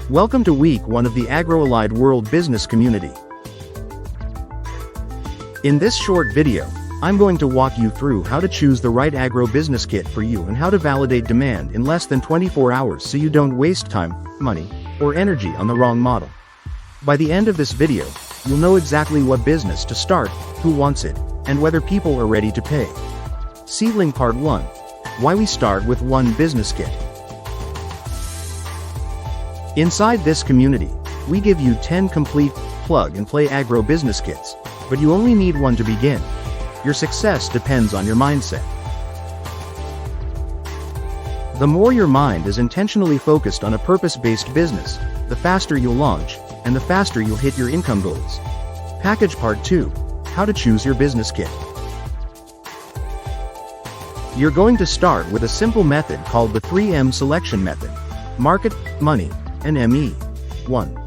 Welcome to week 1 of the Agroallied World Business Community. In this short video, I'm going to walk you through how to choose the right agro business kit for you and how to validate demand in less than 24 hours so you don't waste time, money, or energy on the wrong model. By the end of this video, you'll know exactly what business to start, who wants it, and whether people are ready to pay. Seedling Part 1. Why we start with one business kit. Inside this community, we give you 10 complete, plug-and-play agro business kits, but you only need one to begin. Your success depends on your mindset. The more your mind is intentionally focused on a purpose-based business, the faster you'll launch, and the faster you'll hit your income goals. Package Part 2. How to choose your business kit. You're going to start with a simple method called the 3M selection method: market, money, and ME. 1.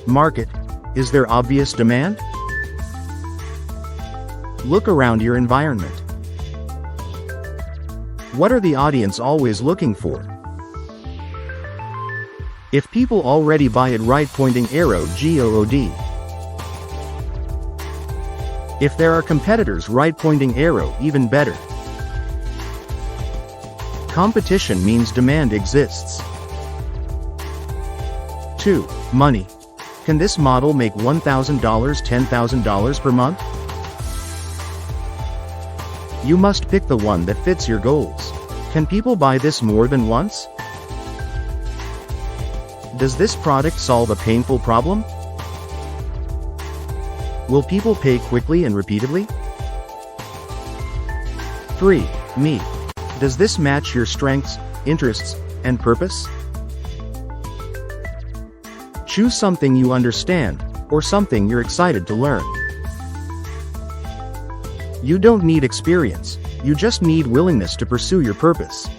Market. Is there obvious demand? Look around your environment. What are the audience always looking for? If people already buy it, right pointing arrow GOOD. If there are competitors, right pointing arrow, even better. Competition means demand exists. 2. Money. Can this model make $1,000, $10,000 per month? You must pick the one that fits your goals. Can people buy this more than once? Does this product solve a painful problem? Will people pay quickly and repeatedly? 3. Me. Does this match your strengths, interests, and purpose? Choose something you understand, or something you're excited to learn. You don't need experience, you just need willingness to pursue your purpose.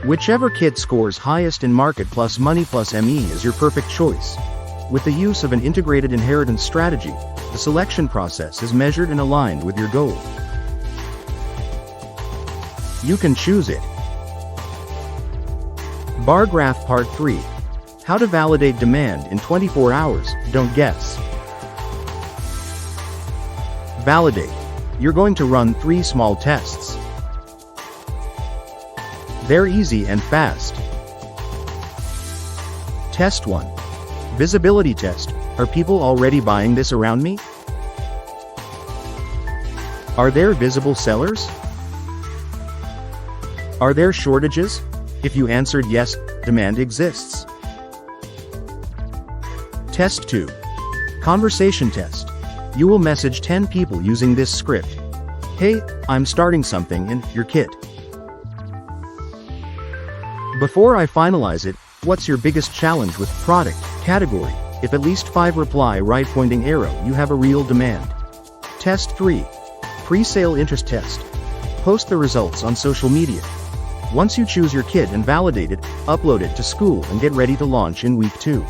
Whichever kit scores highest in market plus money plus ME is your perfect choice. With the use of an integrated inheritance strategy, the selection process is measured and aligned with your goal. You can choose it. Bar graph Part 3. How to validate demand in 24 hours, don't guess. Validate. You're going to run 3 small tests. They're easy and fast. Test 1. Visibility test. Are people already buying this around me? Are there visible sellers? Are there shortages? If you answered yes, demand exists. Test 2. Conversation test. You will message 10 people using this script. Hey, I'm starting something in your kit. Before I finalize it, what's your biggest challenge with product, category? If at least 5 reply right pointing arrow, you have a real demand. Test 3. Pre-sale interest test. Post the results on social media. Once you choose your kit and validate it, upload it to Skool and get ready to launch in week 2.